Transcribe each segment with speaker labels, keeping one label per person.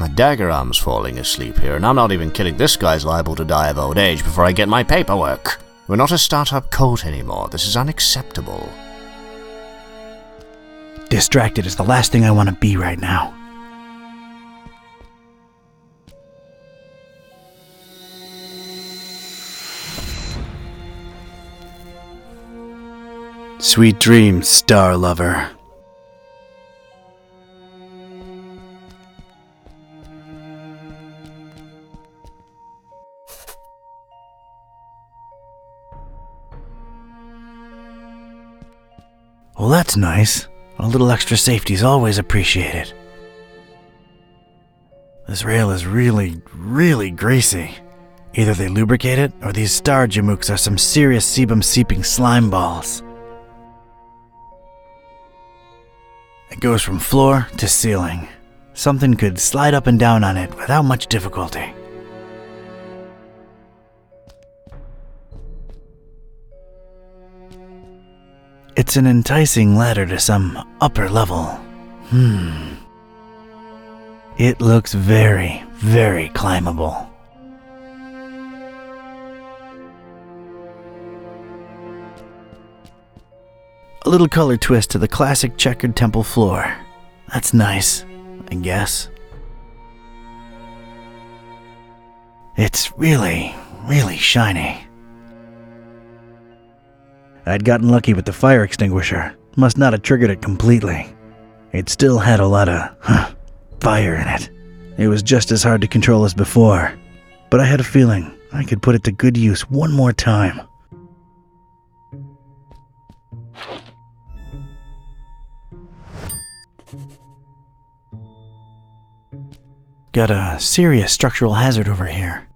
Speaker 1: My dagger arm's falling asleep here, and I'm not even kidding. This guy's liable to die of old age before I get my paperwork. We're not a startup cult anymore. This is unacceptable.
Speaker 2: Distracted is the last thing I want to be right now. Sweet dreams, star lover. Well, that's nice. A little extra safety is always appreciated. This rail is really, really greasy. Either they lubricate it, or these star jamooks are some serious sebum-seeping slime balls. It goes from floor to ceiling. Something could slide up and down on it without much difficulty. It's an enticing ladder to some upper level. It looks very, very climbable. A little color twist to the classic checkered temple floor. That's nice, I guess. It's really, really shiny. I'd gotten lucky with the fire extinguisher. Must not have triggered it completely. It still had a lot of fire in it. It was just as hard to control as before, but I had a feeling I could put it to good use one more time. Got a serious structural hazard over here.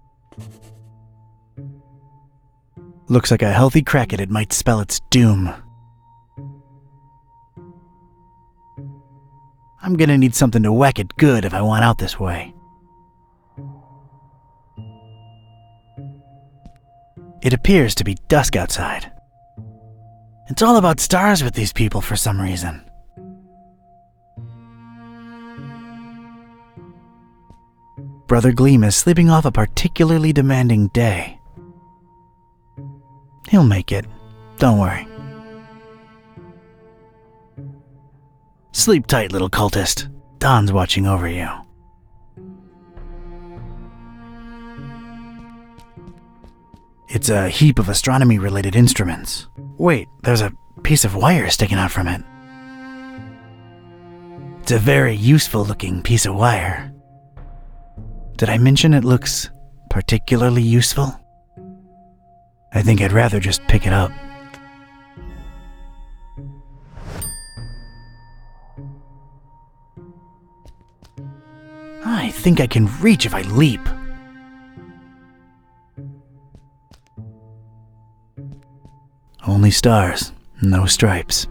Speaker 2: Looks like a healthy crack at it might spell its doom. I'm gonna need something to whack it good if I want out this way. It appears to be dusk outside. It's all about stars with these people for some reason. Brother Gleam is sleeping off a particularly demanding day. He'll make it. Don't worry. Sleep tight, little cultist. Don's watching over you. It's a heap of astronomy-related instruments. Wait, there's a piece of wire sticking out from it. It's a very useful-looking piece of wire. Did I mention it looks particularly useful? I think I'd rather just pick it up. I think I can reach if I leap. Only stars, no stripes.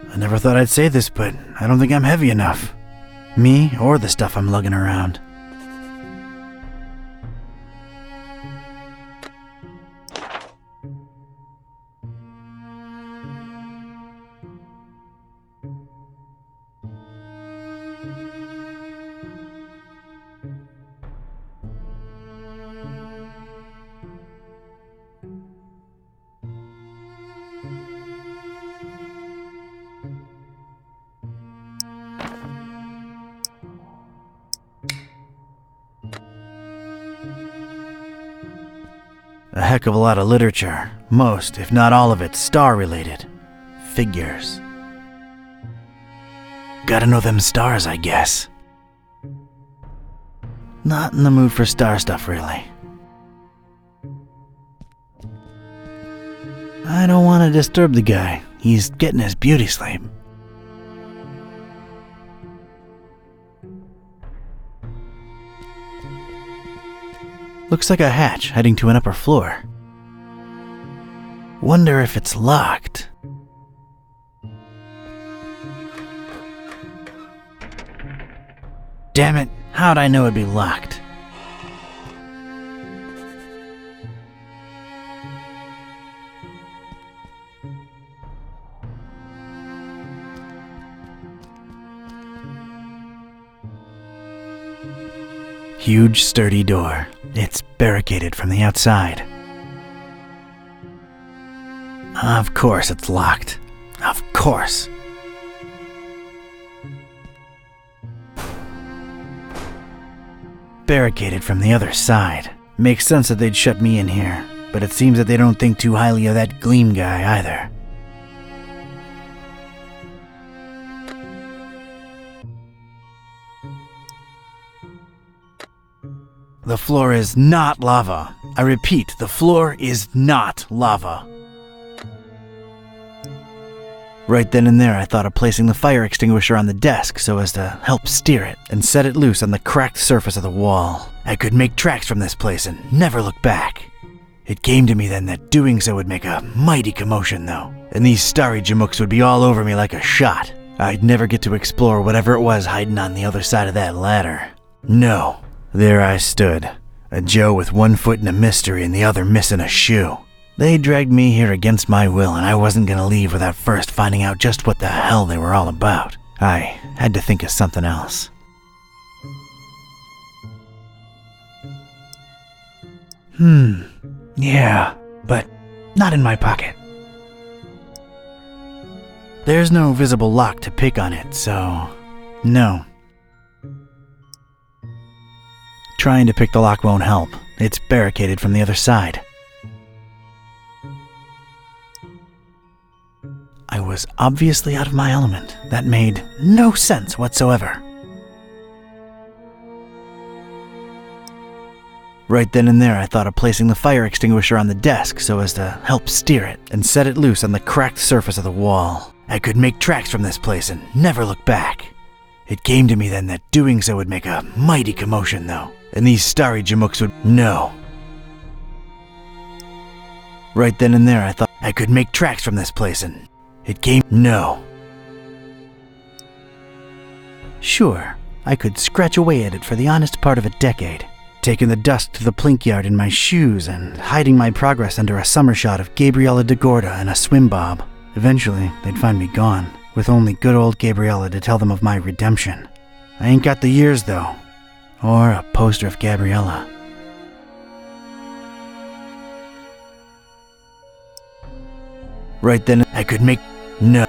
Speaker 2: I never thought I'd say this, but I don't think I'm heavy enough. Me or the stuff I'm lugging around. A heck of a lot of literature, most, if not all of it, star-related. Figures. Gotta know them stars, I guess. Not in the mood for star stuff, really. I don't want to disturb the guy. He's getting his beauty sleep. Looks like a hatch heading to an upper floor. Wonder if it's locked. Damn it, how'd I know it'd be locked? Huge, sturdy door. It's barricaded from the outside. Of course it's locked. Of course. Barricaded from the other side. Makes sense that they'd shut me in here, but it seems that they don't think too highly of that Gleam guy either. The floor is not lava. I repeat, the floor is not lava. Right then and there, I thought of placing the fire extinguisher on the desk so as to help steer it and set it loose on the cracked surface of the wall. I could make tracks from this place and never look back. It came to me then that doing so would make a mighty commotion though, and these starry jamooks would be all over me like a shot. I'd never get to explore whatever it was hiding on the other side of that ladder. No. There I stood, a Joe with one foot in a mystery and the other missing a shoe. They dragged me here against my will, and I wasn't gonna leave without first finding out just what the hell they were all about. I had to think of something else. Yeah, but not in my pocket. There's no visible lock to pick on it, so no. Trying to pick the lock won't help. It's barricaded from the other side. I was obviously out of my element. That made no sense whatsoever. Right then and there, I thought of placing the fire extinguisher on the desk so as to help steer it and set it loose on the cracked surface of the wall. I could make tracks from this place and never look back. It came to me then that doing so would make a mighty commotion though, and these starry jamooks would no. Right then and there, I thought I could make tracks from this place and it came no. Sure, I could scratch away at it for the honest part of a decade, taking the dust to the plink yard in my shoes and hiding my progress under a summer shot of Gabriella de Gorda and a swim bob. Eventually, they'd find me gone, with only good old Gabriella to tell them of my redemption. I ain't got the years though, or a poster of Gabriella. Right then, I could make no.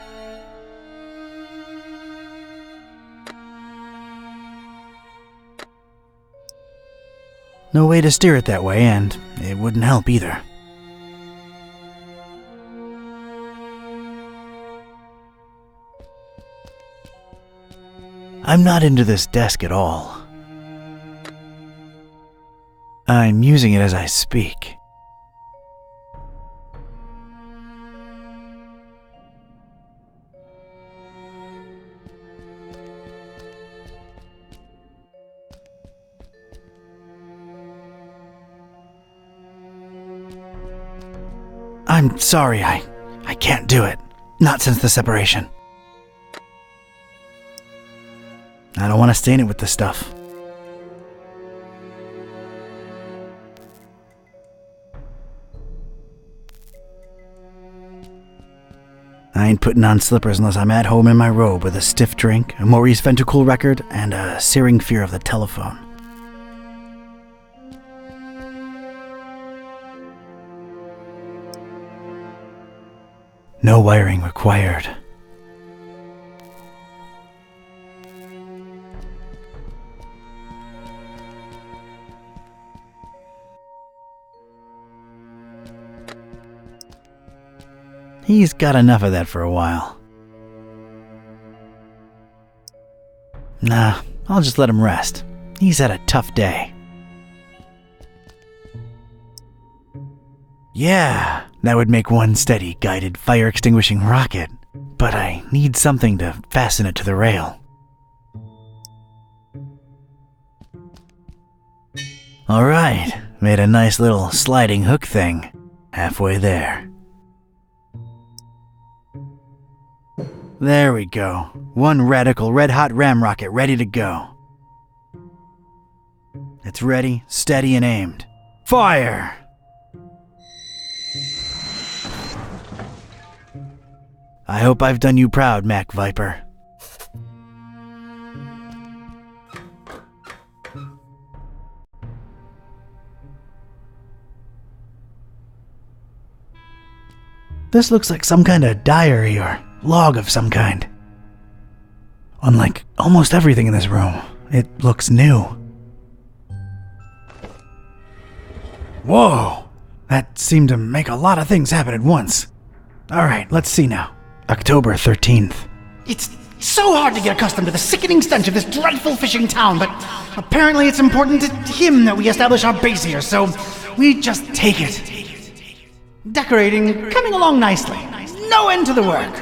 Speaker 2: No way to steer it that way, and it wouldn't help either. I'm not into this desk at all. I'm using it as I speak. I'm sorry, I can't do it. Not since the separation. I don't want to stain it with this stuff. I ain't putting on slippers unless I'm at home in my robe with a stiff drink, a Maurice Ventricle record, and a searing fear of the telephone. No wiring required. He's got enough of that for a while. Nah, I'll just let him rest. He's had a tough day. Yeah, that would make one steady, guided, fire-extinguishing rocket. But I need something to fasten it to the rail. Alright, made a nice little sliding hook thing. Halfway there. There we go. One radical red-hot ram rocket ready to go. It's ready, steady, and aimed. Fire! I hope I've done you proud, Mac Viper. This looks like some kind of diary or log of some kind. Unlike almost everything in this room, it looks new. Whoa! That seemed to make a lot of things happen at once. Alright, let's see now. October 13th.
Speaker 3: It's so hard to get accustomed to the sickening stench of this dreadful fishing town, but apparently it's important to him that we establish our base here, so we just take it. Decorating, coming along nicely. No end to the work.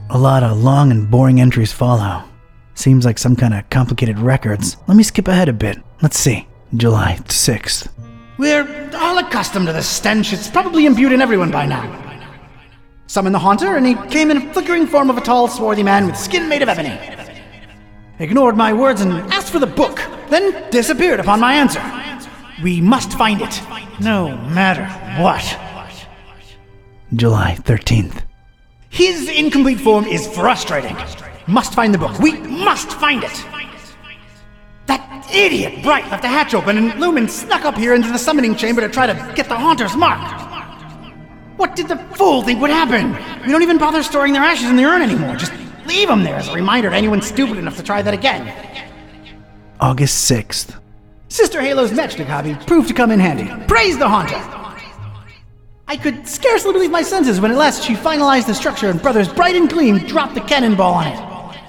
Speaker 2: A lot of long and boring entries follow. Seems like some kind of complicated records. Let me skip ahead a bit. Let's see. July 6th.
Speaker 3: We're all accustomed to the stench. It's probably imbued in everyone by now. Summoned the Haunter, and he came in a flickering form of a tall, swarthy man with skin made of ebony. Ignored my words and asked for the book, then disappeared upon my answer. We must find it, no matter what.
Speaker 2: July 13th.
Speaker 3: His incomplete form is frustrating. Must find the book. We must find it. That idiot Bright left the hatch open, and Lumen snuck up here into the summoning chamber to try to get the Haunter's mark. What did the fool think would happen? We don't even bother storing their ashes in the urn anymore. Just leave them there as a reminder to anyone stupid enough to try that again.
Speaker 2: August 6th.
Speaker 3: Sister Halo's matchstick hobby proved to come in handy. Praise the Haunter! I could scarcely believe my senses when at last she finalized the structure and Brothers Bright and Gleam dropped the cannonball on it.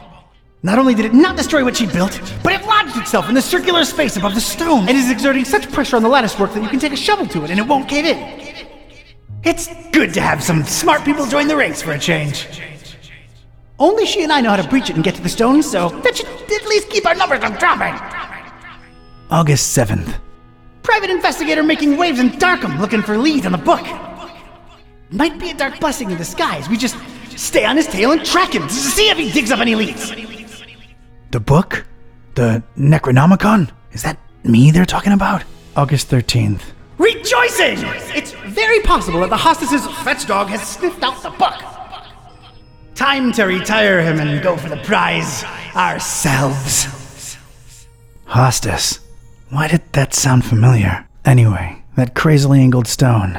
Speaker 3: Not only did it not destroy what she built, but it lodged itself in the circular space above the stone. It is exerting such pressure on the lattice work that you can take a shovel to it and it won't cave in. It's good to have some smart people join the ranks for a change. Only she and I know how to breach it and get to the stone, so that should at least keep our numbers from dropping.
Speaker 2: August 7th.
Speaker 3: Private investigator making waves in Darkham looking for leads on the book. Might be a dark blessing in disguise. We just stay on his tail and track him to see if he digs up any leads.
Speaker 2: The book? The Necronomicon? Is that me they're talking about? August 13th.
Speaker 3: Rejoicing! It's very possible that the hostess's fetch dog has sniffed out the book. Time to retire him and go for the prize ourselves.
Speaker 2: Hostess. Why did that sound familiar? Anyway, that crazily angled stone.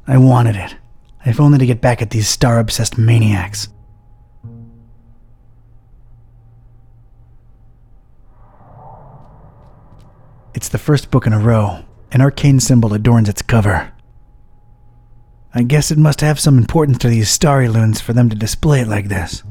Speaker 2: I wanted it. If only to get back at these star-obsessed maniacs. It's the first book in a row. An arcane symbol adorns its cover. I guess it must have some importance to these starry loons for them to display it like this.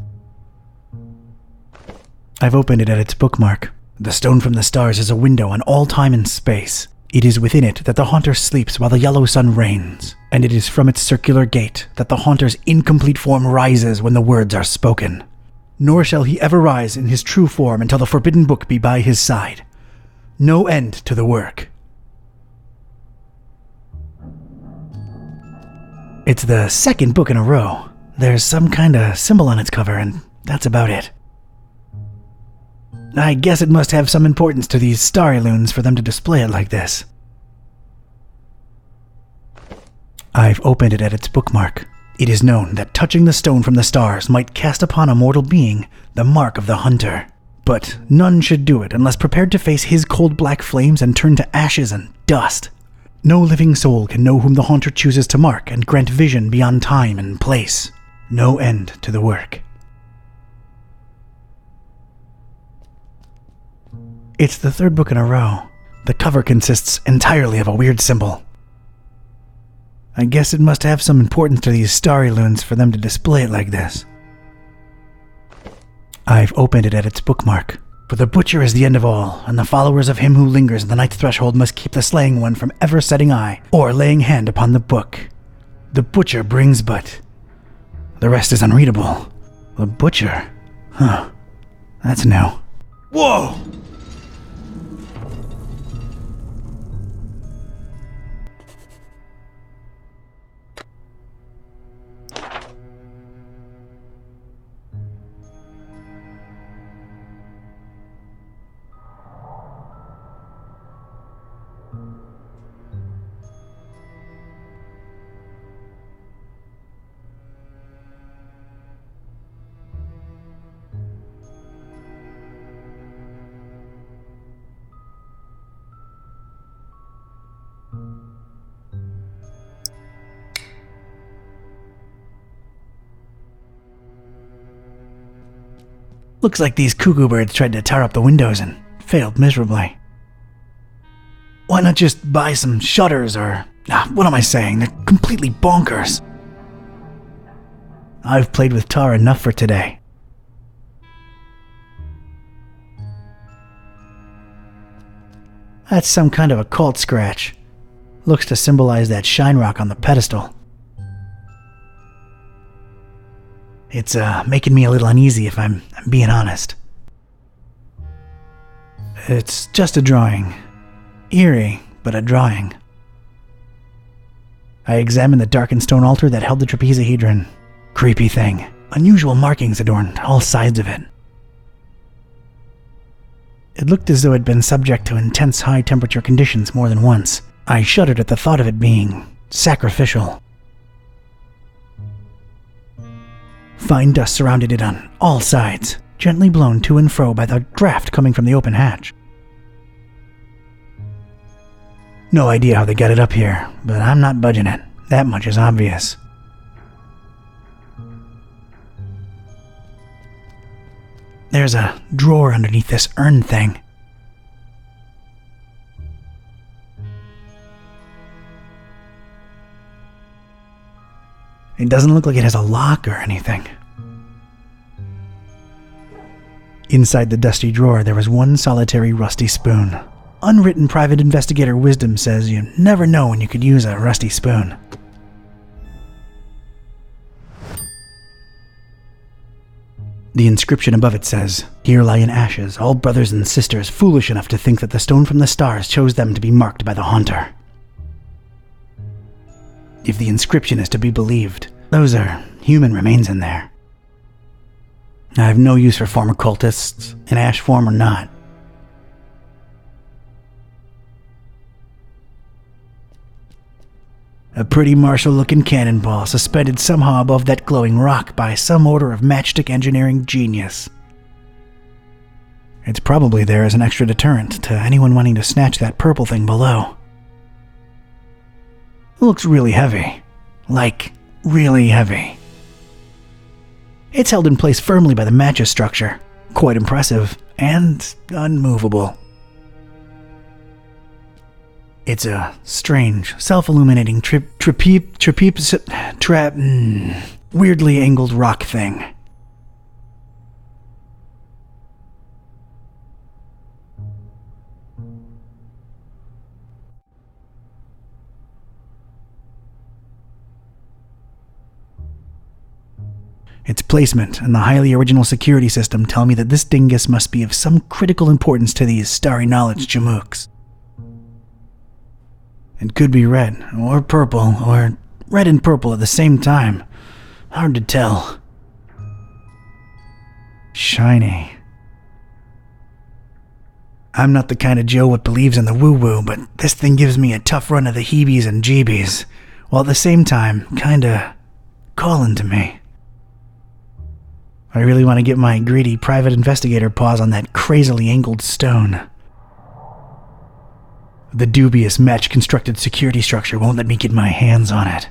Speaker 2: I've opened it at its bookmark. The stone from the stars is a window on all time and space. It is within it that the Haunter sleeps while the yellow sun reigns, and it is from its circular gate that the Haunter's incomplete form rises when the words are spoken. Nor shall he ever rise in his true form until the forbidden book be by his side. No end to the work. It's the second book in a row. There's some kind of symbol on its cover, and that's about it. I guess it must have some importance to these starry loons for them to display it like this. I've opened it at its bookmark. It is known that touching the stone from the stars might cast upon a mortal being the mark of the Hunter. But none should do it unless prepared to face his cold black flames and turn to ashes and dust. No living soul can know whom the Haunter chooses to mark and grant vision beyond time and place. No end to the work. It's the third book in a row. The cover consists entirely of a weird symbol. I guess it must have some importance to these starry loons for them to display it like this. I've opened it at its bookmark. For the butcher is the end of all, and the followers of him who lingers in the night's threshold must keep the slaying one from ever setting eye or laying hand upon the book. The butcher brings but... The rest is unreadable. The butcher? Huh. That's new.
Speaker 3: Whoa! Looks like these cuckoo birds tried to tar up the windows and failed miserably. Why not just buy some shutters or... what am I saying? They're completely bonkers. I've played with tar enough for today. That's some kind of occult scratch. Looks to symbolize that shine rock on the pedestal. It's making me a little uneasy if I'm being honest. It's just a drawing. Eerie, but a drawing. I examined the darkened stone altar that held the trapezahedron. Creepy thing. Unusual markings adorned all sides of it. It looked as though it had been subject to intense high-temperature conditions more than once. I shuddered at the thought of it being sacrificial. Fine dust surrounded it on all sides, gently blown to and fro by the draft coming from the open hatch. No idea how they got it up here, but I'm not budging it. That much is obvious. There's a drawer underneath this urn thing. It doesn't look like it has a lock or anything. Inside the dusty drawer, there was one solitary rusty spoon. Unwritten private investigator wisdom says you never know when you could use a rusty spoon. The inscription above it says, "Here lie in ashes all brothers and sisters foolish enough to think that the stone from the stars chose them to be marked by the Haunter." If the inscription is to be believed, those are human remains in there. I have no use for former cultists, in ash form or not. A pretty martial-looking cannonball suspended somehow above that glowing rock by some order of matchstick engineering genius. It's probably there as an extra deterrent to anyone wanting to snatch that purple thing below. It looks really heavy. Like, really heavy. It's held in place firmly by the match's structure. Quite impressive, and unmovable. It's a strange, self-illuminating weirdly angled rock thing. Its placement and the highly original security system tell me that this dingus must be of some critical importance to these starry knowledge jamooks. It could be red, or purple, or red and purple at the same time. Hard to tell. Shiny. I'm not the kind of Joe what believes in the woo-woo, but this thing gives me a tough run of the heebies and jeebies, while at the same time kinda calling to me. I really want to get my greedy private investigator paws on that crazily angled stone. The dubious match-constructed security structure won't let me get my hands on it.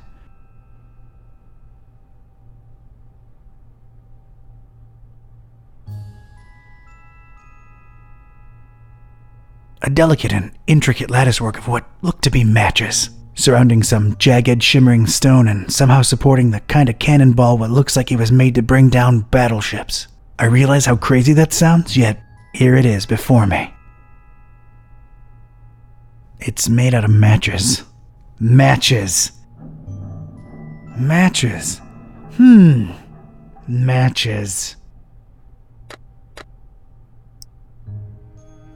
Speaker 3: A delicate and intricate latticework of what looked to be matches, surrounding some jagged, shimmering stone and somehow supporting the kind of cannonball what looks like it was made to bring down battleships. I realize how crazy that sounds, yet here it is before me. It's made out of matches. Matches. Matches. Matches.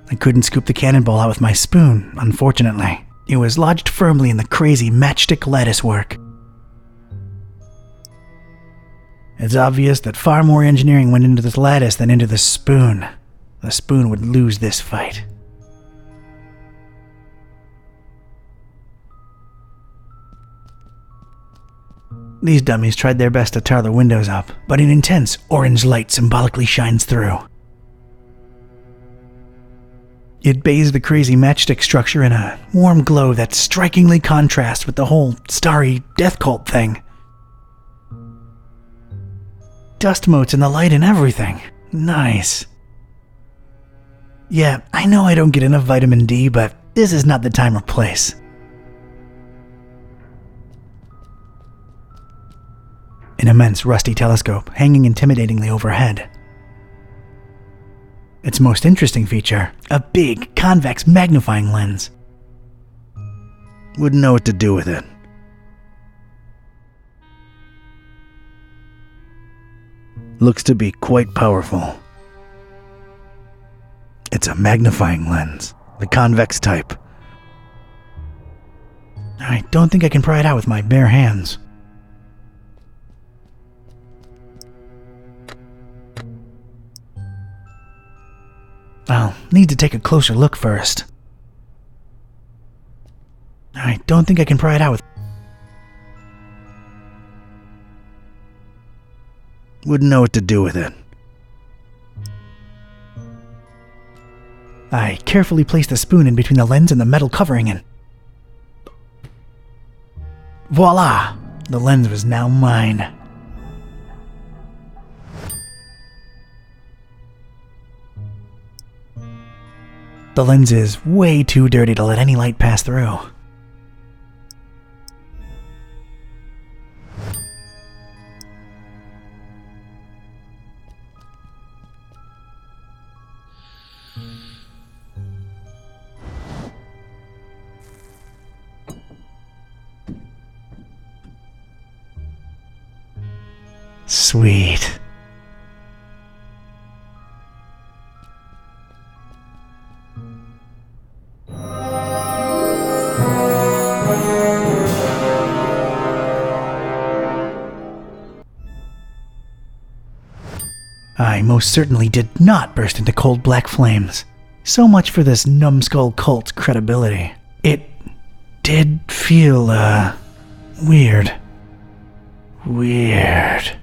Speaker 3: I couldn't scoop the cannonball out with my spoon, unfortunately. It was lodged firmly in the crazy matchstick latticework. It's obvious that far more engineering went into this lattice than into the spoon. The spoon would lose this fight. These dummies tried their best to tar the windows up, but an intense orange light symbolically shines through. It bathes the crazy matchstick structure in a warm glow that strikingly contrasts with the whole starry death cult thing. Dust motes in the light and everything. Nice. Yeah, I know I don't get enough vitamin D, but this is not the time or place. An immense rusty telescope hanging intimidatingly overhead. Its most interesting feature, a big, convex magnifying lens.
Speaker 2: Wouldn't know what to do with it. Looks to be quite powerful. It's a magnifying lens, the convex type.
Speaker 3: I don't think I can pry it out with my bare hands. I'll need to take a closer look first. I don't think I can pry it out with...
Speaker 2: Wouldn't know what to do with it.
Speaker 3: I carefully place the spoon in between the lens and the metal covering and... voila! The lens was now mine. The lens is way too dirty to let any light pass through. Sweet. I most certainly did not burst into cold black flames. So much for this numbskull cult's credibility. It did feel, weird. Weird.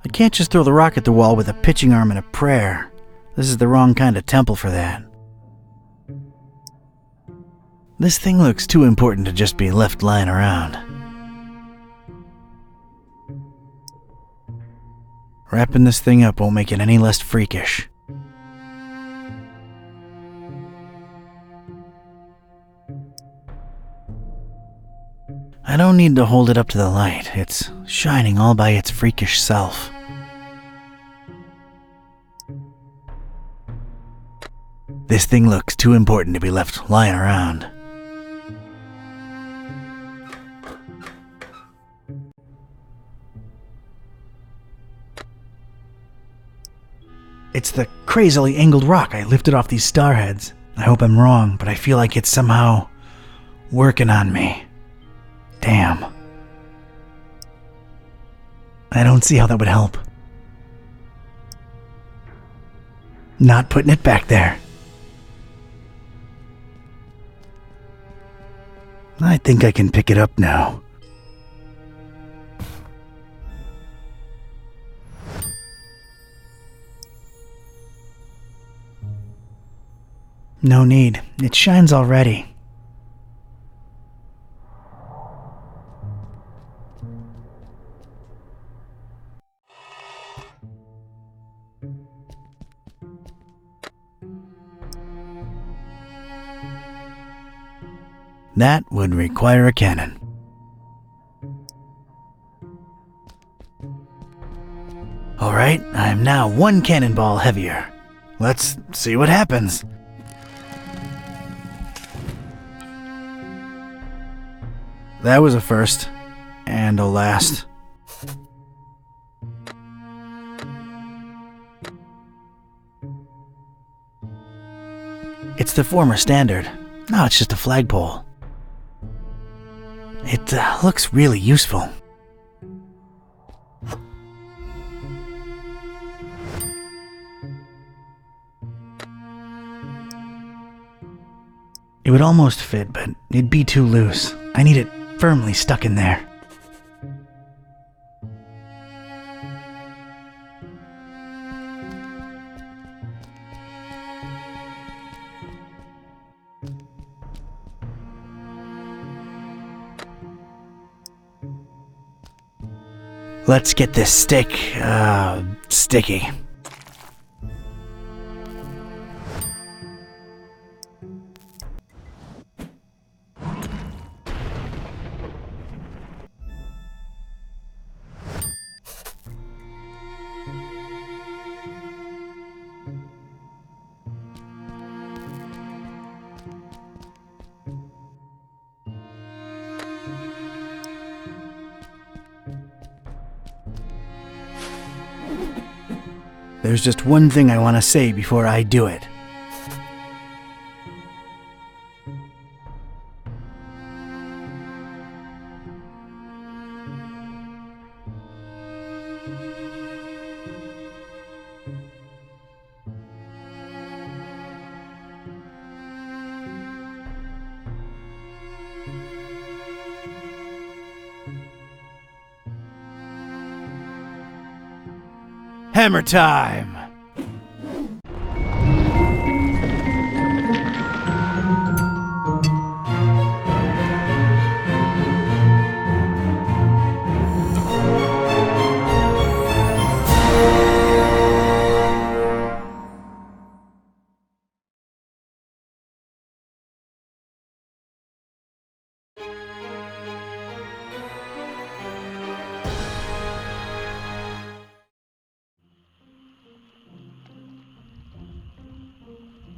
Speaker 3: I can't just throw the rock at the wall with a pitching arm and a prayer. This is the wrong kind of temple for that. This thing looks too important to just be left lying around. Wrapping this thing up won't make it any less freakish. I don't need to hold it up to the light. It's shining all by its freakish self. This thing looks too important to be left lying around. It's the crazily angled rock I lifted off these starheads. I hope I'm wrong, but I feel like it's somehow working on me. Damn. I don't see how that would help. Not putting it back there. I think I can pick it up now. No need. It shines already. That would require a cannon. Alright, I'm now one cannonball heavier. Let's see what happens. That was a first, and a last. It's the former standard. Now it's just a flagpole. It looks really useful.
Speaker 2: It would almost fit, but it'd be too loose. I need it firmly stuck in there. Let's get this stick, sticky. There's just one thing I want to say before I do it. Hammer time!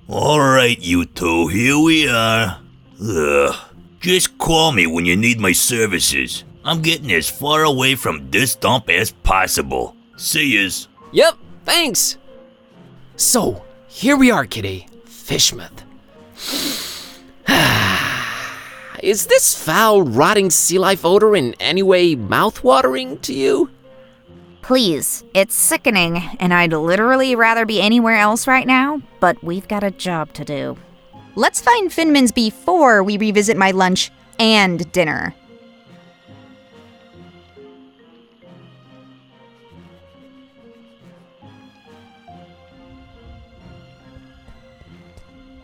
Speaker 4: Alright, you two, here we are. Ugh. Just call me when you need my services. I'm getting as far away from this dump as possible. See yas.
Speaker 5: Yep, thanks. So, here we are, Kitty. Fishmouth. Is this foul, rotting sea life odor in any way mouth-watering to you?
Speaker 6: Please, it's sickening, and I'd literally rather be anywhere else right now, but we've got a job to do. Let's find Finman's before we revisit my lunch and dinner.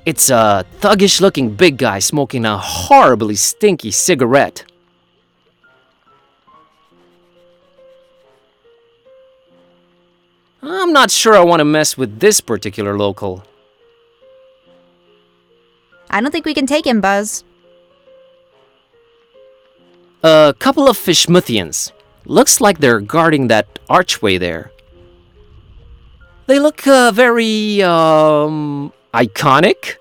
Speaker 5: It's a thuggish-looking big guy smoking a horribly stinky cigarette. I'm not sure I want to mess with this particular local.
Speaker 6: I don't think we can take him, Buzz.
Speaker 5: A couple of Fishmouthians. Looks like they're guarding that archway there. They look very, iconic?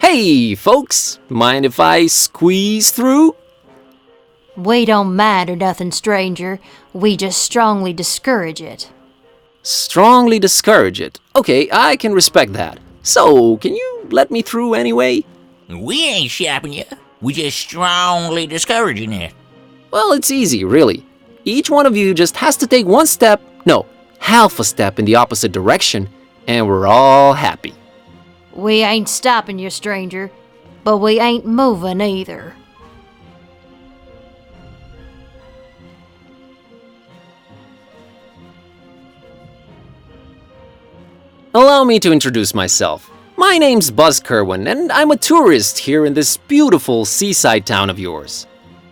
Speaker 5: Hey, folks! Mind if I squeeze through?
Speaker 7: We don't mind or nothing, stranger. We just strongly discourage it.
Speaker 5: Strongly discourage it. Okay, I can respect that. So, can you let me through anyway?
Speaker 8: We ain't shopping you. We just strongly discouraging it.
Speaker 5: Well, it's easy, really. Each one of you just has to take one step, no, half a step in the opposite direction, and we're all happy.
Speaker 7: We ain't stopping you, stranger, but we ain't moving either.
Speaker 5: Allow me to introduce myself. My name's Buzz Kerwin, and I'm a tourist here in this beautiful seaside town of yours.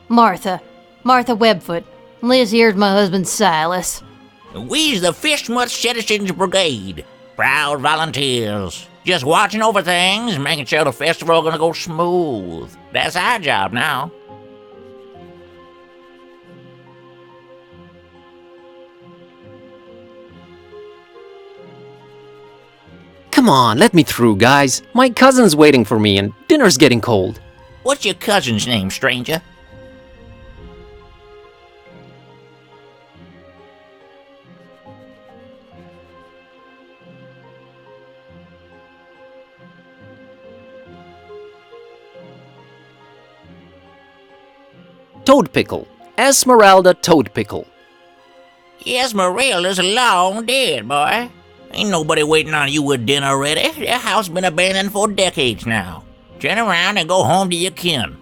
Speaker 7: Martha Webfoot. Liz here's my husband Silas.
Speaker 8: We's the Fishmouth Citizens Brigade. Proud volunteers. Just watching over things, making sure the festival gonna go smooth. That's our job now.
Speaker 5: Come on, let me through, guys. My cousin's waiting for me and dinner's getting cold.
Speaker 8: What's your cousin's name, stranger?
Speaker 5: Toad Pickle. Esmeralda Toad Pickle.
Speaker 8: Esmeralda's long dead, boy. Ain't nobody waiting on you with dinner already. That house been abandoned for decades now. Turn around and go home to your kin.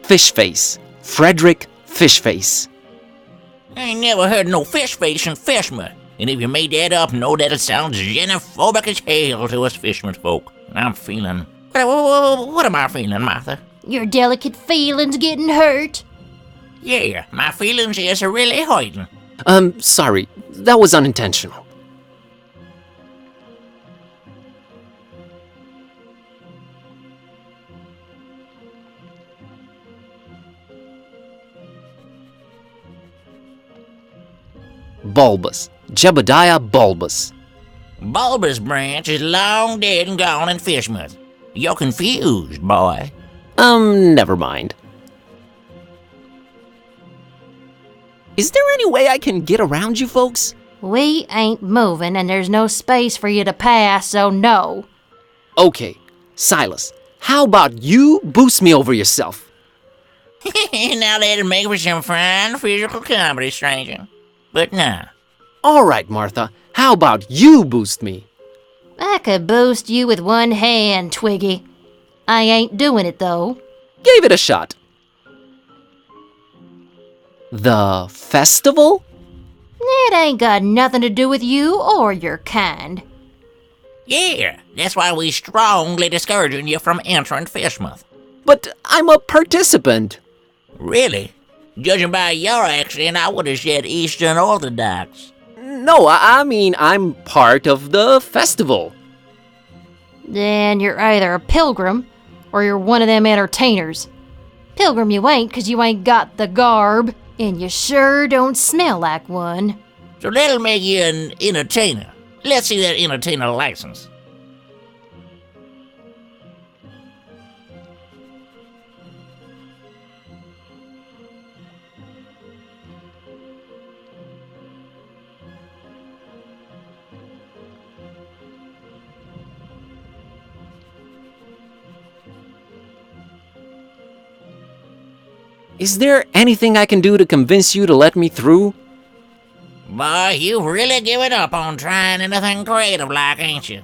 Speaker 5: Fishface. Frederick Fishface.
Speaker 8: I ain't never heard no fish face in Fishman. And if you made that up, know that it sounds xenophobic as hell to us fishermen folk. I'm feeling... What am I feeling, Martha?
Speaker 7: Your delicate feelings getting hurt.
Speaker 8: Yeah, my feelings is really hurting.
Speaker 5: Sorry. That was unintentional. Bulbous. Jebediah Bulbous.
Speaker 8: Bulbous Branch is long dead and gone in Fishmouth. You're confused, boy.
Speaker 5: Never mind. Is there any way I can get around you folks?
Speaker 7: We ain't moving, and there's no space for you to pass, so no.
Speaker 5: Okay, Silas, how about you boost me over yourself?
Speaker 8: Now that'll make for some fine physical comedy, stranger. But nah.
Speaker 5: All right, Martha, how about you boost me?
Speaker 7: I could boost you with one hand, Twiggy. I ain't doing it, though.
Speaker 5: Gave it a shot. The festival?
Speaker 7: It ain't got nothing to do with you or your kind.
Speaker 8: Yeah, that's why we strongly discouraging you from entering Fishmouth.
Speaker 5: But I'm a participant.
Speaker 8: Really? Judging by your accent, I would have said Eastern Orthodox.
Speaker 5: No, I mean I'm part of the festival.
Speaker 7: Then you're either a pilgrim or you're one of them entertainers. Pilgrim you ain't, 'cause you ain't got the garb, and you sure don't smell like one.
Speaker 8: So that'll make you an entertainer. Let's see that entertainer license.
Speaker 5: Is there anything I can do to convince you to let me through?
Speaker 8: Boy, you've really given up on trying anything creative like, ain't you?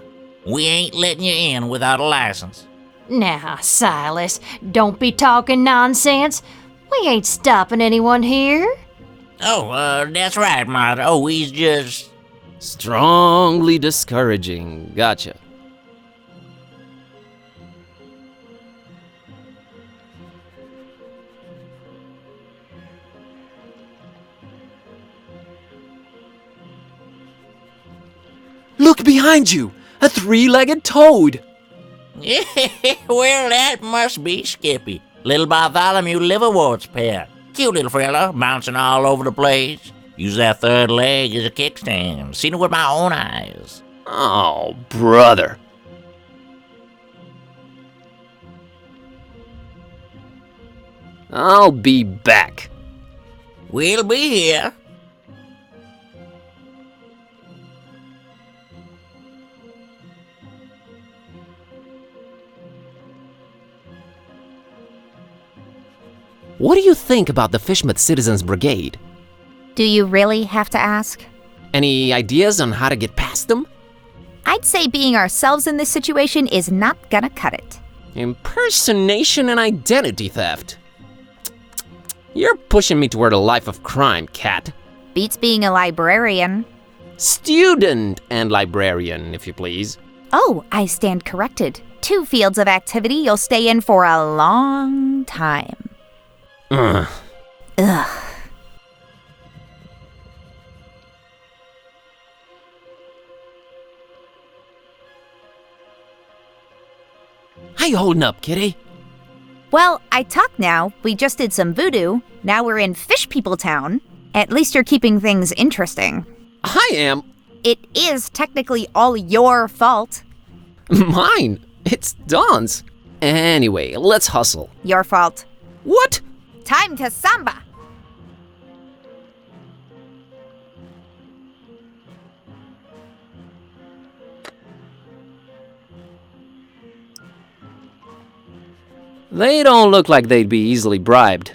Speaker 8: We ain't letting you in without a license.
Speaker 7: Now, Silas, don't be talking nonsense. We ain't stopping anyone here.
Speaker 8: Oh, that's right, Martha. Oh, he's just...
Speaker 5: Strongly discouraging. Gotcha. Look behind you! A three-legged toad!
Speaker 8: Well, that must be Skippy, little Bartholomew Liverwort's pet. Cute little fella, bouncing all over the place. Use that third leg as a kickstand. Seen it with my own eyes.
Speaker 5: Oh, brother. I'll be back.
Speaker 8: We'll be here.
Speaker 5: What do you think about the Fishmouth Citizens Brigade?
Speaker 6: Do you really have to ask?
Speaker 5: Any ideas on how to get past them?
Speaker 6: I'd say being ourselves in this situation is not gonna cut it.
Speaker 5: Impersonation and identity theft. You're pushing me toward a life of crime, Cat.
Speaker 6: Beats being a librarian.
Speaker 5: Student and librarian, if you please.
Speaker 6: Oh, I stand corrected. 2 fields of activity you'll stay in for a long time.
Speaker 5: Ugh.
Speaker 6: Ugh.
Speaker 5: How you holding up, kitty?
Speaker 6: Well, I talk now. We just did some voodoo. Now we're in Fish People Town. At least you're keeping things interesting.
Speaker 5: I am.
Speaker 6: It is technically all your fault.
Speaker 5: Mine. It's Dawn's. Anyway, let's hustle.
Speaker 6: Your fault.
Speaker 5: What?
Speaker 6: Time to samba!
Speaker 5: They don't look like they'd be easily bribed.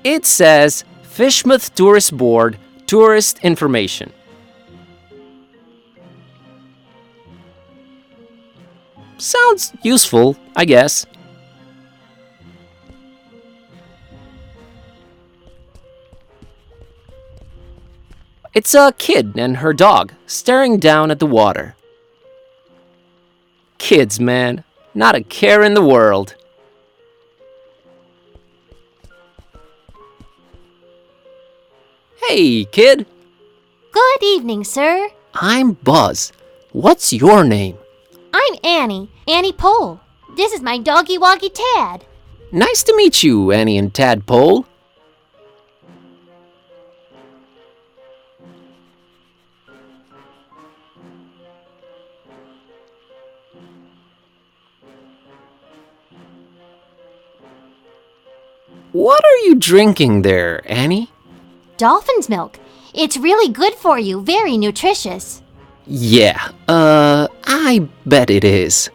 Speaker 5: It says Fishmouth Tourist Board, tourist information. Sounds useful, I guess. It's a kid and her dog staring down at the water. Kids, man, not a care in the world. Hey, kid.
Speaker 7: Good evening, sir.
Speaker 5: I'm Buzz. What's your name?
Speaker 7: I'm Annie Pole. This is my doggy woggy Tad.
Speaker 5: Nice to meet you, Annie and Tadpole. What are you drinking there, Annie?
Speaker 7: Dolphin's milk. It's really good for you, very nutritious.
Speaker 5: Yeah, I bet it is.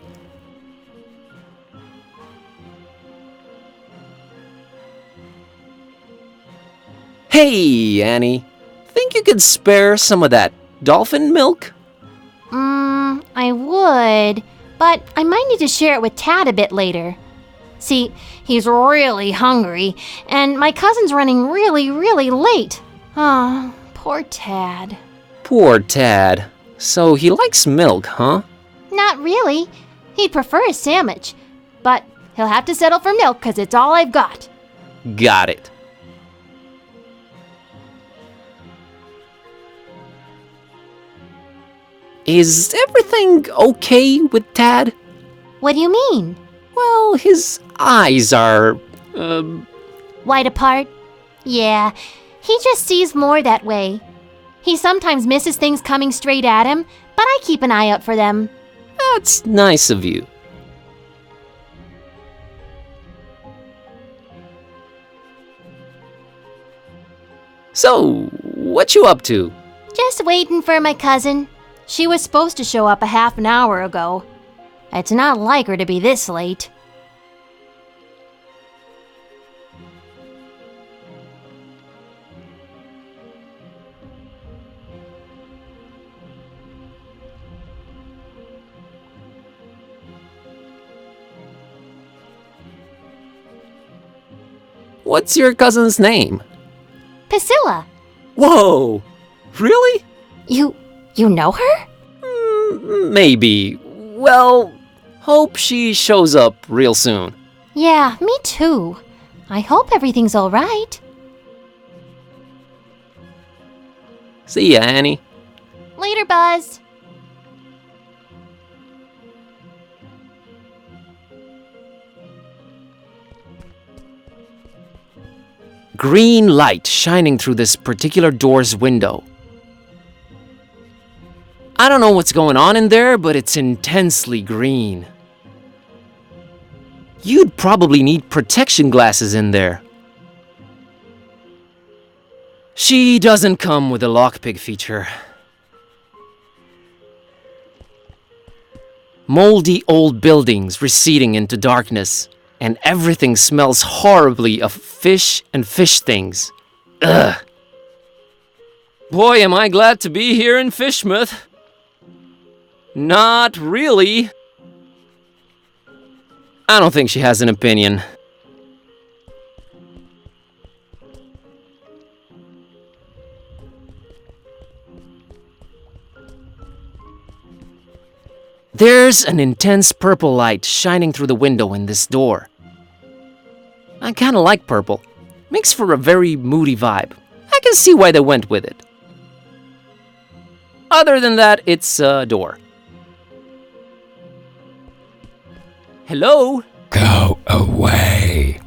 Speaker 5: Hey, Annie. Think you could spare some of that dolphin milk?
Speaker 7: I would, but I might need to share it with Tad a bit later. See, he's really hungry, and my cousin's running really late. Oh, poor Tad.
Speaker 5: Poor Tad. So he likes milk, huh?
Speaker 7: Not really. He'd prefer a sandwich, but he'll have to settle for milk because it's all I've got.
Speaker 5: Got it. Is everything okay with Tad?
Speaker 7: What do you mean?
Speaker 5: Well, his eyes are,
Speaker 7: Wide apart? Yeah, he just sees more that way. He sometimes misses things coming straight at him, but I keep an eye out for them.
Speaker 5: That's nice of you. So, what you up to?
Speaker 7: Just waiting for my cousin. She was supposed to show up a half an hour ago. It's not like her to be this late.
Speaker 5: What's your cousin's name?
Speaker 7: Priscilla,
Speaker 5: Whoa! Really?
Speaker 7: you know her?
Speaker 5: Maybe. Well, hope she shows up real soon.
Speaker 7: Yeah, me too. I hope everything's all right.
Speaker 5: See ya, Annie.
Speaker 7: Later, Buzz.
Speaker 5: Green light shining through this particular door's window. I don't know what's going on in there, but it's intensely green. You'd probably need protection glasses in there. She doesn't come with a lockpick feature. Moldy old buildings receding into darkness, and everything smells horribly of fish and fish things. Ugh. Boy, am I glad to be here in Fishmouth. Not really. I don't think she has an opinion. There's an intense purple light shining through the window in this door. I kinda like purple. Makes for a very moody vibe. I can see why they went with it. Other than that, it's a door. Hello?
Speaker 9: Go away.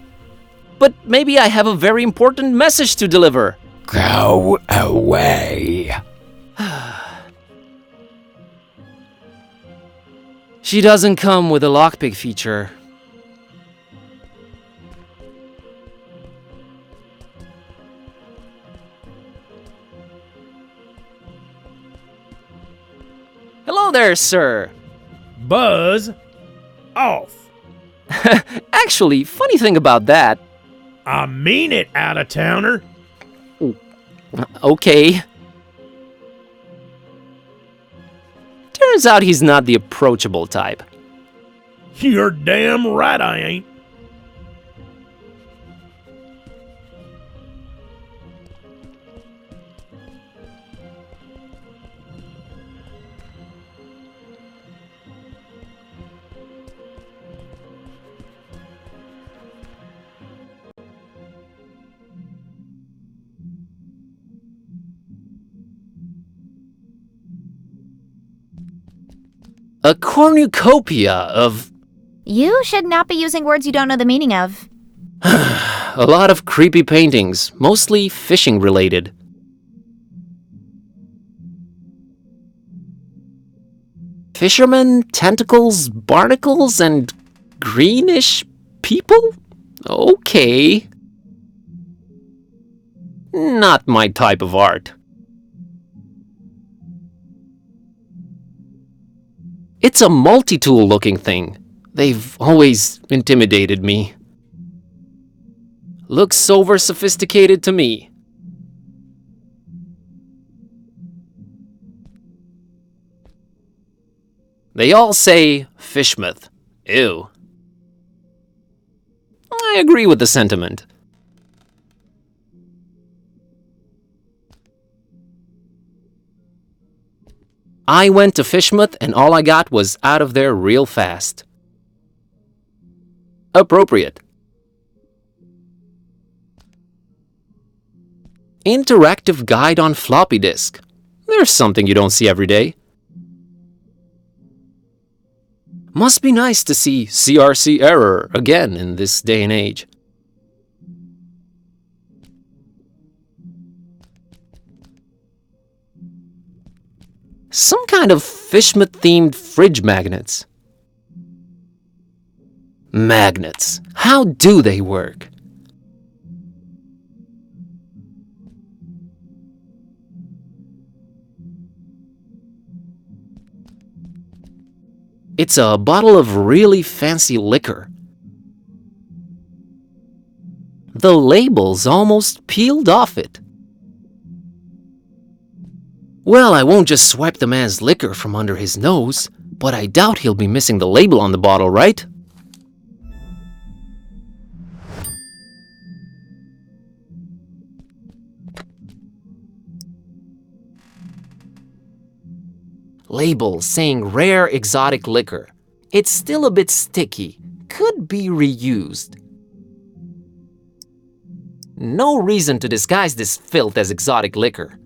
Speaker 5: But maybe I have a very important message to deliver.
Speaker 9: Go away.
Speaker 5: She doesn't come with a lockpick feature. Hello there, sir.
Speaker 10: Buzz off.
Speaker 5: Actually, funny thing about that,
Speaker 10: I mean it, out-of-towner.
Speaker 5: Okay. Turns out he's not the approachable type.
Speaker 10: You're damn right I ain't.
Speaker 5: A cornucopia of
Speaker 6: You should not be using words you don't know the meaning of.
Speaker 5: a lot of creepy paintings, mostly fishing related. Fishermen, tentacles, barnacles, and greenish people? Okay. Not my type of art. It's a multi-tool looking thing. They've always intimidated me. Looks over sophisticated to me. They all say fishmouth. Ew. I agree with the sentiment. I went to Fishmouth and all I got was out of there real fast. Appropriate. Interactive guide on floppy disk. There's something you don't see every day. Must be nice to see CRC error again in this day and age. Some kind of Fishmouth-themed fridge magnets. Magnets. How do they work? It's a bottle of really fancy liquor. The label's almost peeled off it. Well, I won't just swipe the man's liquor from under his nose, but I doubt he'll be missing the label on the bottle, right? Label saying rare exotic liquor. It's still a bit sticky. Could be reused. No reason to disguise this filth as exotic liquor.